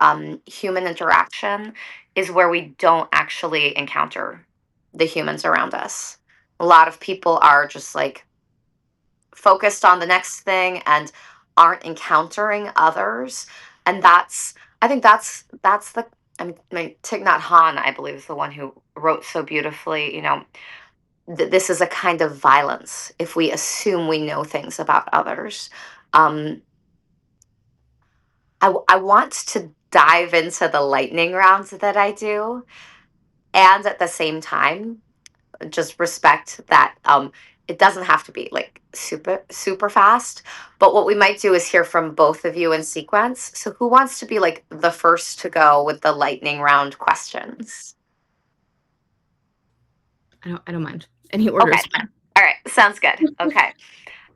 human interaction is where we don't actually encounter the humans around us. A lot of people are just like focused on the next thing and aren't encountering others. And that's, I think that's the, I mean Thich Nhat Hanh, I believe, is the one who wrote so beautifully, you know, this is a kind of violence if we assume we know things about others. um I want to dive into the lightning rounds that I do, and at the same time just respect that it doesn't have to be like super fast, but what we might do is hear from both of you in sequence. So who wants to be like the first to go with the lightning round questions? I don't mind. Any order Okay, is fine. all right, sounds good. Okay,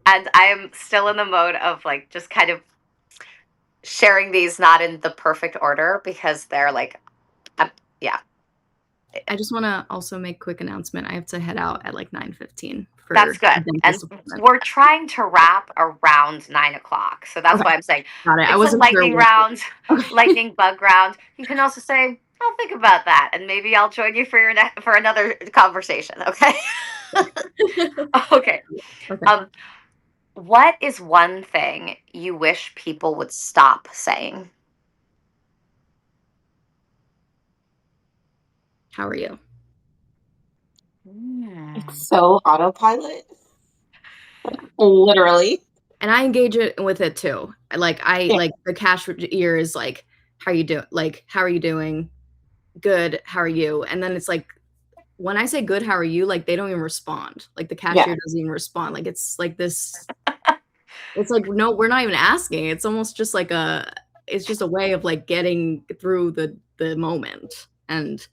and I am still in the mode of like just kind of sharing these not in the perfect order because they're like yeah, I just want to also make a quick announcement. I have to head out at like 9:15 that's for a good. And dentist appointment. we're trying to wrap around 9 o'clock. So that's Okay, why I'm saying got it. I it's a wasn't sure lightning what. round, Okay. lightning bug round. You can also say, I'll think about that. And maybe I'll join you for for another conversation. Okay. Okay. Okay. Um, what is one thing you wish people would stop saying? How are you? Hmm. It's so autopilot, literally. And I engage it with it too. I Yeah, like the cashier is like, how you doing? Like, how are you doing? Good. How are you? And then it's like, when I say good, how are you? Like they don't even respond. Like the yeah. cashier doesn't even respond. Like it's like this. It's like no, we're not even asking. It's almost just like a. It's just a way of like getting through the moment. And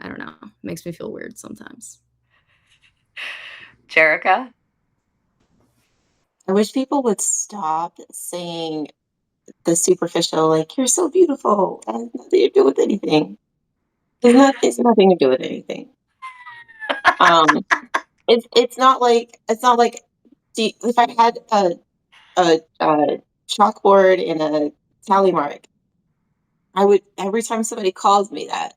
I don't know. It makes me feel weird sometimes. Jerica? I wish people would stop saying the superficial, like, you're so beautiful, and nothing to do with anything. It's nothing to do with anything. Um, it's not like see, if I had a chalkboard and a tally mark, I would every time somebody calls me that,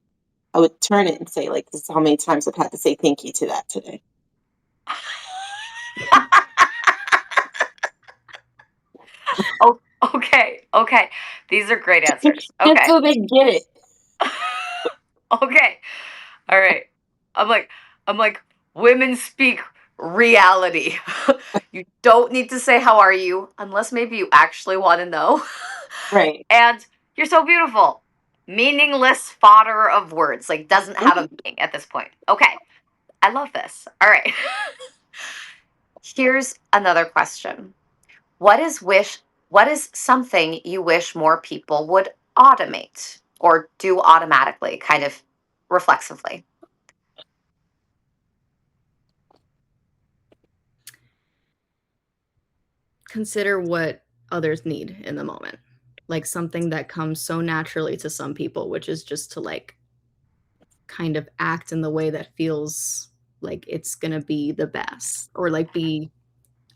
I would turn it and say, like, this is how many times I've had to say thank you to that today. Oh, okay. Okay. These are great answers. Just Okay. so they get it. Okay. All right. I'm like, I'm like, women speak reality. You don't need to say how are you unless maybe you actually want to know. Right. And you're so beautiful. Meaningless fodder of words, like doesn't have Mhm. a meaning at this point. Okay. I love this. All right. Here's another question. What is something you wish more people would automate or do automatically, kind of reflexively? Consider what others need in the moment. Like something that comes so naturally to some people, which is just to like kind of act in the way that feels like it's gonna be the best, or like be,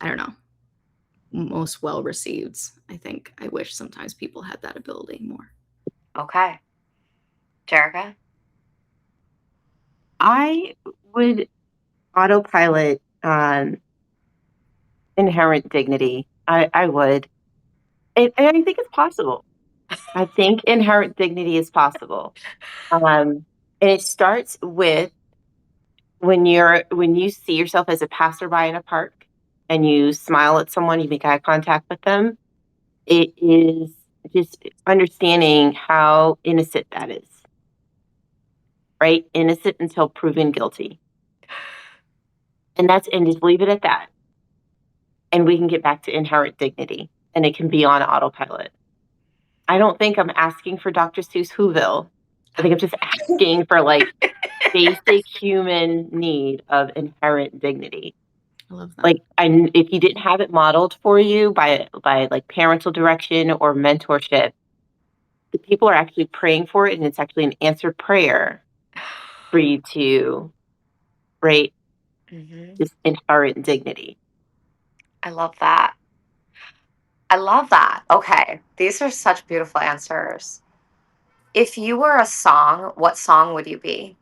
I don't know, most well received. I think I wish sometimes people had that ability more. Okay. Jerica? I would autopilot inherent dignity. I would. And I think it's possible. I think inherent dignity is possible. And it starts with when you see yourself as a passerby in a park and you smile at someone, you make eye contact with them. It is just understanding how innocent that is, right? Innocent until proven guilty. And just leave it at that. And we can get back to inherent dignity and it can be on autopilot. I don't think I'm asking for Dr. Seuss Whoville. I think I'm just asking for like basic human need of inherent dignity. I love that. Like, if you didn't have it modeled for you by like parental direction or mentorship, the people are actually praying for it, and it's actually an answered prayer for you to rate Hmm. this inherent dignity. I love that. I love that. Okay. These are such beautiful answers. If you were a song, what song would you be?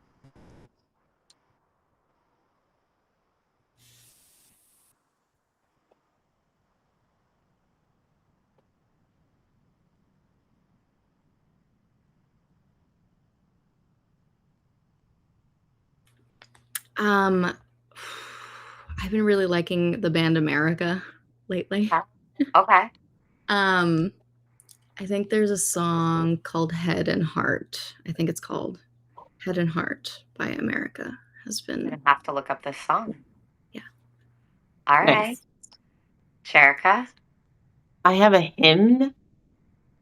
Um, I've been really liking the band America lately. Okay. Okay. Um, I think there's a song called Head and Heart. I think it's called Head and Heart by America. Has I'm been, gonna have to look up this song. yeah. All right. Nice. Jerica? I have a hymn,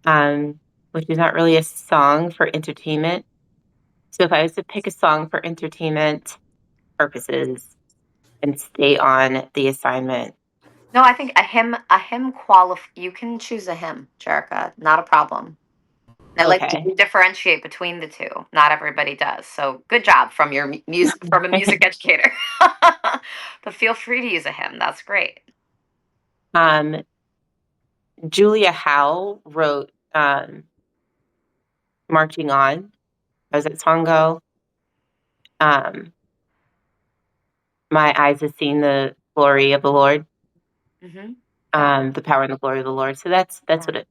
um, which is not really a song for entertainment. So if I was to pick a song for entertainment purposes and stay on the assignment, No, I think a hymn you can choose a hymn, Jerica. Not a problem. I like that okay. you differentiate between the two. Not everybody does. So good job from your music from a music educator. But feel free to use a hymn. That's great. um, Julia Howe wrote "Marching On." How does that song go? Um, My eyes have seen the glory of the Lord, Hmm. Yeah. the power and the glory of the Lord. So that's what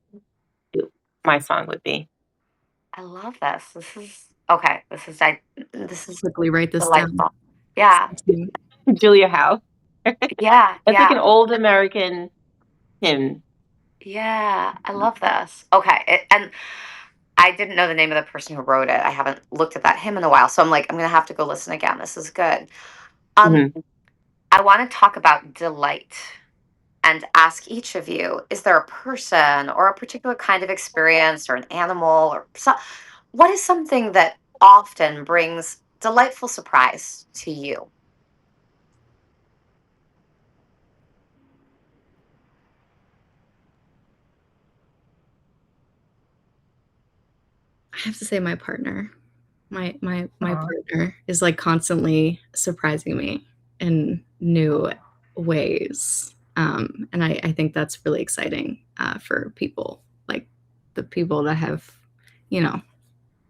my song would be. I love this. This is okay. This is Quickly write this down. delightful. Yeah. Julia Howe. Yeah. That's like an Yeah. old American hymn. Yeah. I love this. Okay. And I didn't know the name of the person who wrote it. I haven't looked at that hymn in a while. So I'm like, I'm gonna have to go listen again. This is good. Um, Mhm. I want to talk about delight and ask each of you, is there a person or a particular kind of experience or an animal or what is something that often brings delightful surprise to you? I have to say my partner. My Aw. partner is like constantly surprising me in new ways. And I think that's really exciting for people, like the people that have, you know,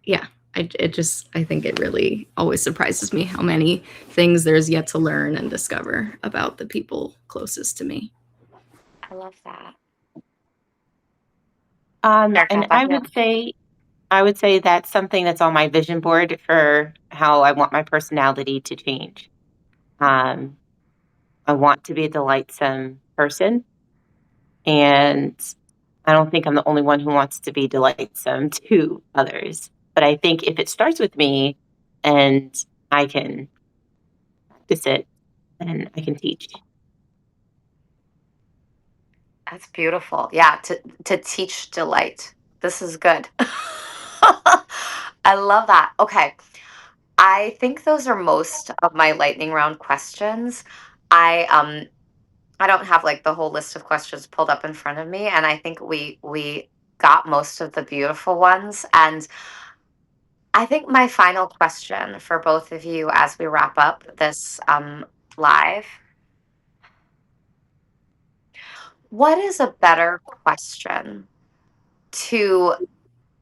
yeah. I think it really always surprises me how many things there's yet to learn and discover about the people closest to me. I love that. Erica, how And about you? I would say that's something that's on my vision board for how I want my personality to change. Um, I want to be a delightsome person, and I don't think I'm the only one who wants to be delightsome to others. But I think if it starts with me and I can practice it, then I can teach. That's beautiful. Yeah, to teach delight. This is good. I love that. Okay. I think those are most of my lightning round questions. I don't have like the whole list of questions pulled up in front of me, and I think we got most of the beautiful ones. And I think my final question for both of you as we wrap up this live, what is a better question to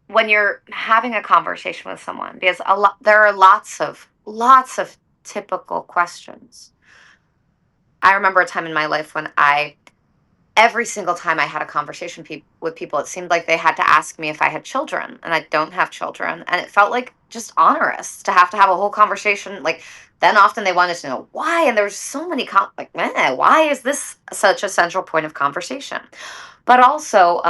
when you're having a conversation with someone? Because there are lots of typical questions. I remember a time in my life when every single time I had a conversation with people, it seemed like they had to ask me if I had children, and I don't have children, and it felt like just onerous to have a whole conversation. Like then often they wanted to know why, and there's so many like, man, why is this such a central point of conversation? But also,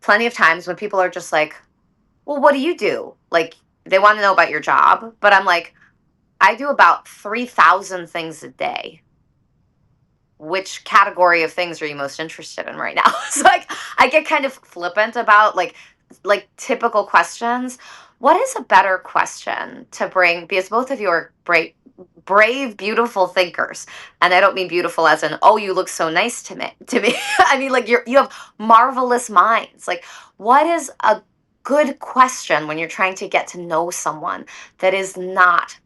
plenty of times when people are just like, well, what do you do? Like they want to know about your job, but I'm like, I do about 3,000 things a day. Which category of things are you most interested in right now? So like I get kind of flippant about like typical questions. What is a better question to bring, because both of you are brave, beautiful thinkers. And I don't mean beautiful as in, oh, you look so nice to me. I mean like you have marvelous minds. Like what is a good question when you're trying to get to know someone that is not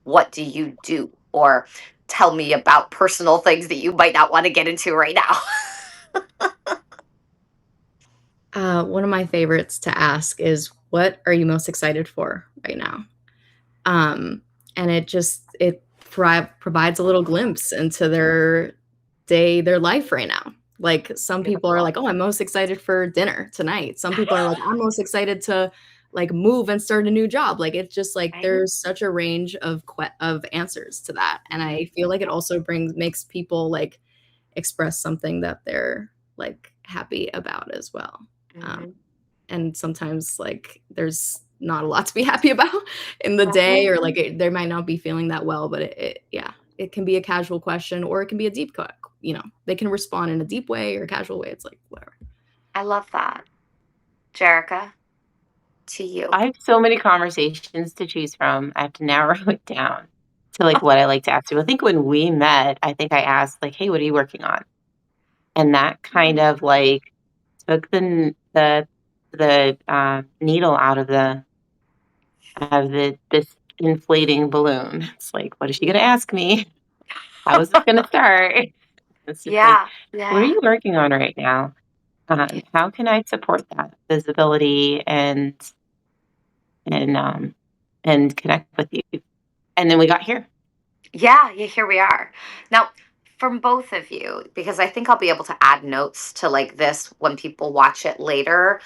what do you do? Or tell me about personal things that you might not want to get into right now. One of my favorites to ask is, what are you most excited for right now? And it provides a little glimpse into their life right now. Like some people are Beautiful. like, oh, I'm most excited for dinner tonight. Some people are like, I'm most excited to like move and start a new job. Like it's just like Right? there's such a range of answers to that. And I feel like it also makes people like express something that they're like happy about as well. Um, Mhm. and sometimes like there's not a lot to be happy about in the day, or like they might not be feeling that well, but yeah, it can be a casual question or it can be a deep they can respond in a deep way or a casual way. It's like whatever. I love that. Jerica, to you. I have so many conversations to choose from. I have to narrow it down to like what I like to ask people. I think when we met, I think I asked like, "Hey, what are you working on?" And that kind of like took the needle out of this inflating balloon. It's like, what is she going to ask me? How is this going to start? It's just like, Yeah, what are yeah. you working on right now? How can I support that visibility and and connect with you? And then we got here. Yeah, here we are. Now, from both of you, because I think I'll be able to add notes to like this when people watch it later.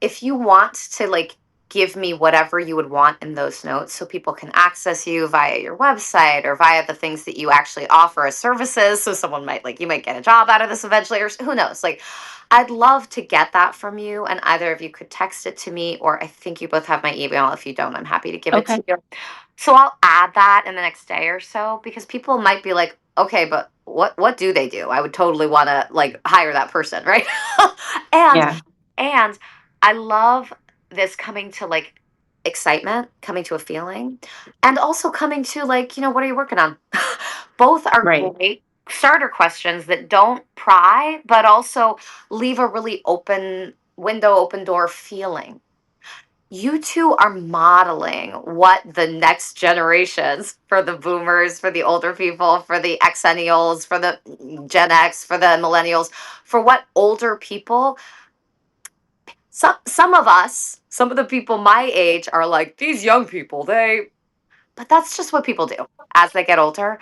If you want to like give me whatever you would want in those notes so people can access you via your website or via the things that you actually offer as services. So someone might like, you might get a job out of this eventually, or who knows? Like, I'd love to get that from you. And either of you could text it to me, or I think you both have my email. If you don't, I'm happy to give it Okay. to you. So I'll add that in the next day or so, because people might be like, okay, but what do they do? I would totally want to like hire that person, right? and Yeah. and I love this coming to like excitement, coming to a feeling, and also coming to like, what are you working on? Both are Right. great starter questions that don't pry, but also leave a really open door feeling. You two are modeling what the next generations, for the boomers, for the older people, for the Xennials, for the Gen X, for the millennials, for what older people, some of us, some of the people my age are like, these young people, but that's just what people do as they get older.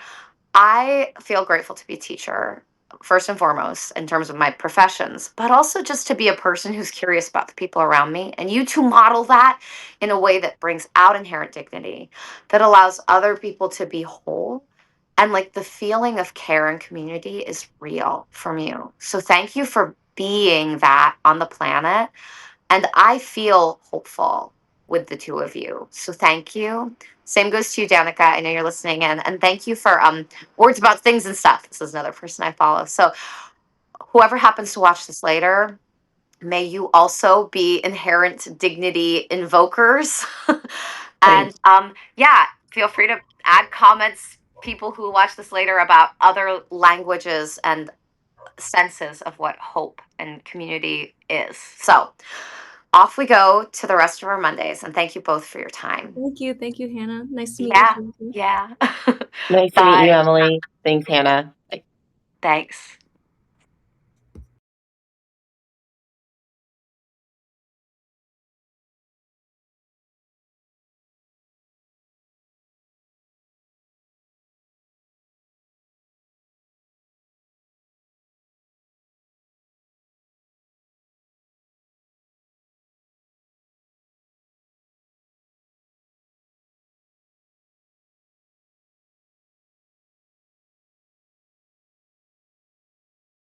I feel grateful to be a teacher, first and foremost, in terms of my professions, but also just to be a person who's curious about the people around me. And you two model that in a way that brings out inherent dignity, that allows other people to be whole. And like the feeling of care and community is real from you. So thank you for being that on the planet. And I feel hopeful with the two of you. So thank you. Same goes to you, Danica. I know you're listening in. And thank you for words about things and stuff. This is another person I follow. So whoever happens to watch this later, may you also be inherent dignity invokers. Right. And yeah, feel free to add comments, people who watch this later, about other languages and senses of what hope and community is. So off we go to the rest of our Mondays. And thank you both for your time. Thank you, Hannah. Nice to meet you Yeah. too. Yeah. Nice to meet you, Bye. Emily. Thanks, Hannah. Bye. Thanks.